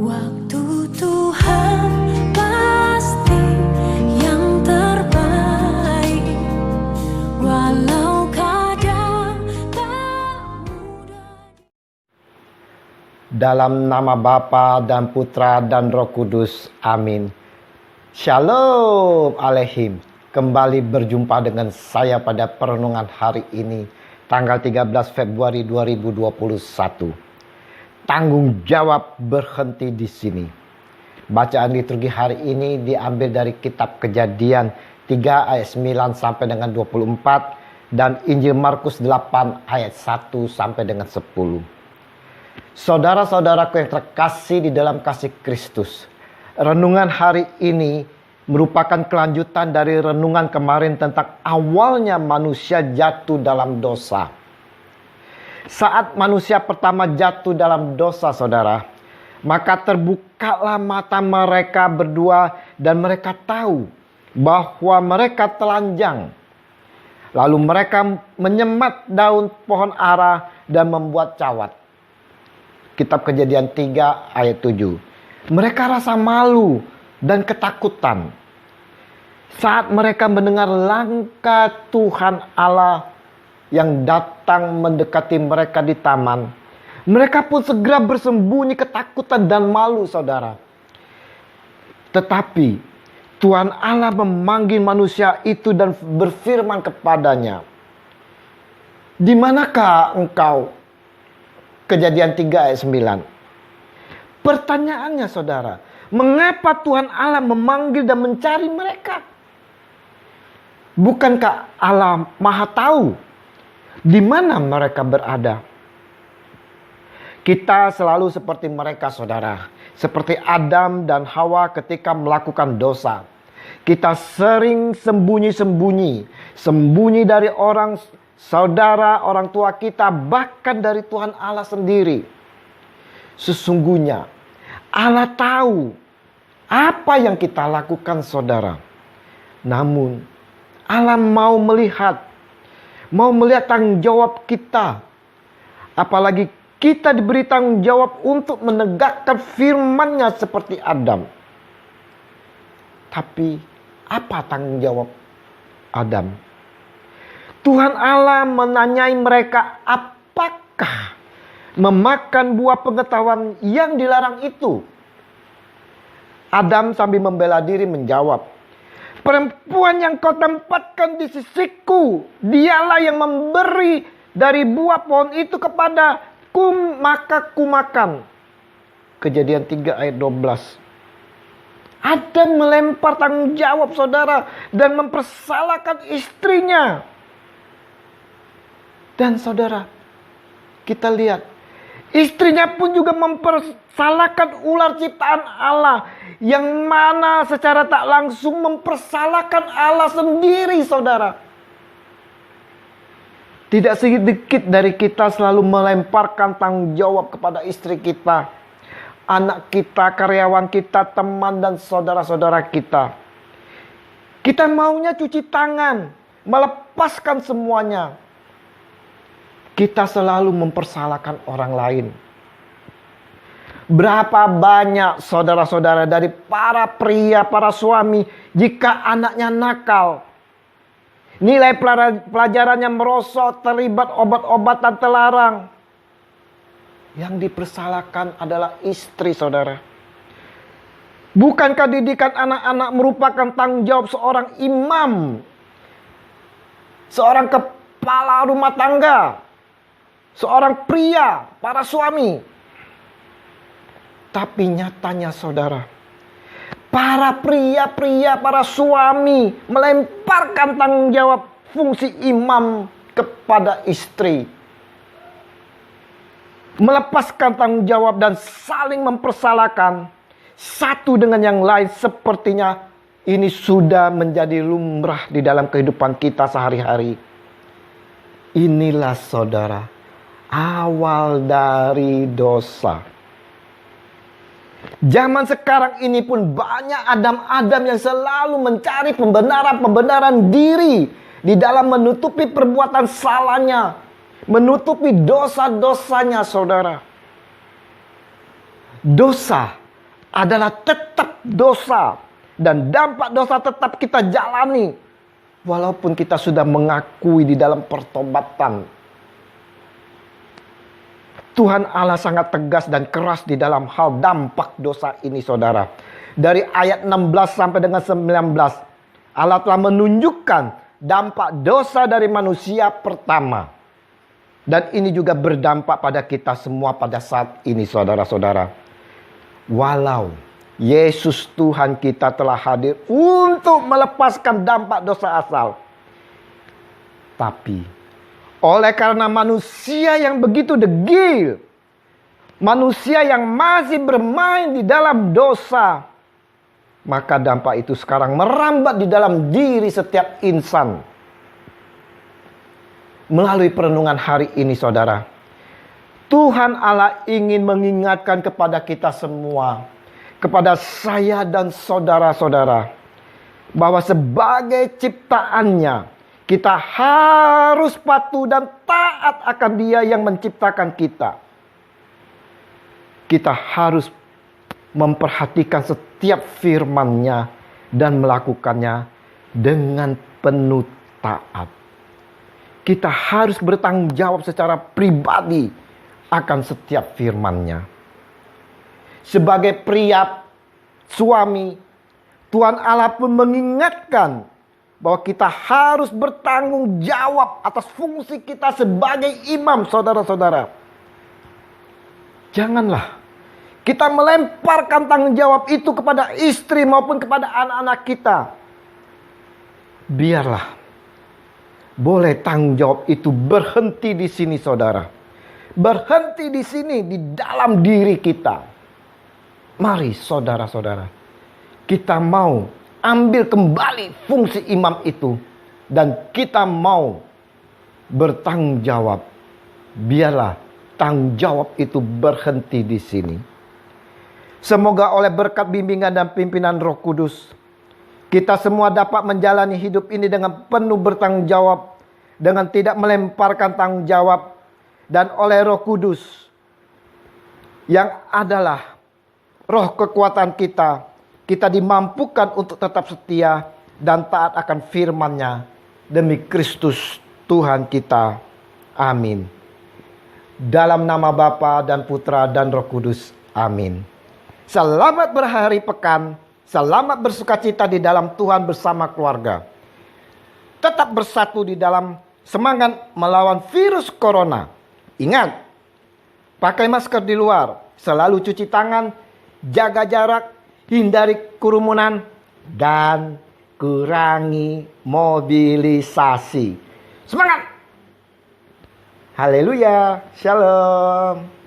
Waktu Tuhan pasti yang terbaik, walau kadang tak mudah. Dalam nama Bapa dan Putra dan Roh Kudus. Amin. Shalom Aleihim. Kembali berjumpa dengan saya pada perenungan hari ini, tanggal 13 Februari 2021. Tanggung jawab berhenti di sini. Bacaan liturgi hari ini diambil dari kitab Kejadian 3 ayat 9 sampai dengan 24 dan Injil Markus 8 ayat 1 sampai dengan 10. Saudara-saudaraku yang terkasih di dalam kasih Kristus, renungan hari ini merupakan kelanjutan dari renungan kemarin tentang awalnya manusia jatuh dalam dosa. Saat manusia pertama jatuh dalam dosa, saudara, maka terbukalah mata mereka berdua dan mereka tahu bahwa mereka telanjang. Lalu mereka menyemat daun pohon ara dan membuat cawat. Kitab Kejadian 3 ayat 7. Mereka rasa malu dan ketakutan saat mereka mendengar langkah Tuhan Allah yang datang mendekati mereka di taman. Mereka pun segera bersembunyi ketakutan dan malu, saudara. Tetapi Tuhan Allah memanggil manusia itu dan berfirman kepadanya, "Di manakah engkau?" Kejadian 3 ayat 9. Pertanyaannya, saudara, mengapa Tuhan Allah memanggil dan mencari mereka? Bukankah Allah Maha tahu di mana mereka berada? Kita selalu seperti mereka, saudara. Seperti Adam dan Hawa ketika melakukan dosa. Kita sering sembunyi dari orang saudara, orang tua kita, bahkan dari Tuhan Allah sendiri. Sesungguhnya Allah tahu apa yang kita lakukan, saudara. Namun Allah mau melihat tanggung jawab kita. Apalagi kita diberi tanggung jawab untuk menegakkan firman-Nya seperti Adam. Tapi apa tanggung jawab Adam? Tuhan Allah menanyai mereka, apakah memakan buah pengetahuan yang dilarang itu? Adam sambil membela diri menjawab, "Perempuan yang kau tempatkan di sisiku, dialah yang memberi dari buah pohon itu kepadaku, maka kumakan." Kejadian 3 ayat 12. Adam melempar tanggung jawab, saudara, dan mempersalahkan istrinya. Dan saudara, kita lihat, istrinya pun juga mempersalahkan ular ciptaan Allah, yang mana secara tak langsung mempersalahkan Allah sendiri, saudara. Tidak sedikit dari kita selalu melemparkan tanggung jawab kepada istri kita, anak kita, karyawan kita, teman dan saudara-saudara kita. Kita maunya cuci tangan, melepaskan semuanya. Kita selalu mempersalahkan orang lain. Berapa banyak saudara-saudara dari para pria, para suami, jika anaknya nakal, nilai pelajarannya merosot, terlibat obat-obatan terlarang, yang dipersalahkan adalah istri, saudara. Bukankah didikan anak-anak merupakan tanggung jawab seorang imam, seorang kepala rumah tangga, seorang pria, para suami? Tapi nyatanya, saudara, para pria-pria, para suami melemparkan tanggung jawab fungsi imam kepada istri. Melepaskan tanggung jawab dan saling mempersalahkan satu dengan yang lain, sepertinya ini sudah menjadi lumrah di dalam kehidupan kita sehari-hari. Inilah, saudara, awal dari dosa. Zaman sekarang ini pun banyak Adam-Adam yang selalu mencari pembenaran diri di dalam menutupi perbuatan salahnya, menutupi dosa-dosanya, saudara. Dosa adalah tetap dosa. Dan dampak dosa tetap kita jalani. Walaupun kita sudah mengakui di dalam pertobatan. Tuhan Allah sangat tegas dan keras di dalam hal dampak dosa ini, saudara. Dari ayat 16 sampai dengan 19. Allah telah menunjukkan dampak dosa dari manusia pertama. Dan ini juga berdampak pada kita semua pada saat ini, saudara-saudara. Walau Yesus Tuhan kita telah hadir untuk melepaskan dampak dosa asal. Tapi oleh karena manusia yang begitu degil, manusia yang masih bermain di dalam dosa, maka dampak itu sekarang merambat di dalam diri setiap insan. Melalui perenungan hari ini, saudara, Tuhan Allah ingin mengingatkan kepada kita semua, kepada saya dan saudara-saudara, bahwa sebagai ciptaannya, kita harus patuh dan taat akan Dia yang menciptakan kita. Kita harus memperhatikan setiap firman-Nya dan melakukannya dengan penuh taat. Kita harus bertanggung jawab secara pribadi akan setiap firman-Nya. Sebagai pria, suami, Tuhan Allah pun mengingatkan bahwa kita harus bertanggung jawab atas fungsi kita sebagai imam, saudara-saudara. Janganlah kita melemparkan tanggung jawab itu kepada istri maupun kepada anak-anak kita. Biarlah, boleh tanggung jawab itu berhenti di sini, saudara. Berhenti di sini, di dalam diri kita. Mari, saudara-saudara, kita mau ambil kembali fungsi imam itu. Dan kita mau bertanggung jawab. Biarlah tanggung jawab itu berhenti di sini. Semoga oleh berkat bimbingan dan pimpinan Roh Kudus, kita semua dapat menjalani hidup ini dengan penuh bertanggung jawab. Dengan tidak melemparkan tanggung jawab. Dan oleh Roh Kudus, yang adalah roh kekuatan kita, kita dimampukan untuk tetap setia dan taat akan firman-Nya demi Kristus Tuhan kita. Amin. Dalam nama Bapa dan Putra dan Roh Kudus. Amin. Selamat berhari pekan. Selamat bersukacita di dalam Tuhan bersama keluarga. Tetap bersatu di dalam semangat melawan virus corona. Ingat, pakai masker di luar. Selalu cuci tangan. Jaga jarak. Hindari kerumunan dan kurangi mobilisasi. Semangat! Haleluya! Shalom!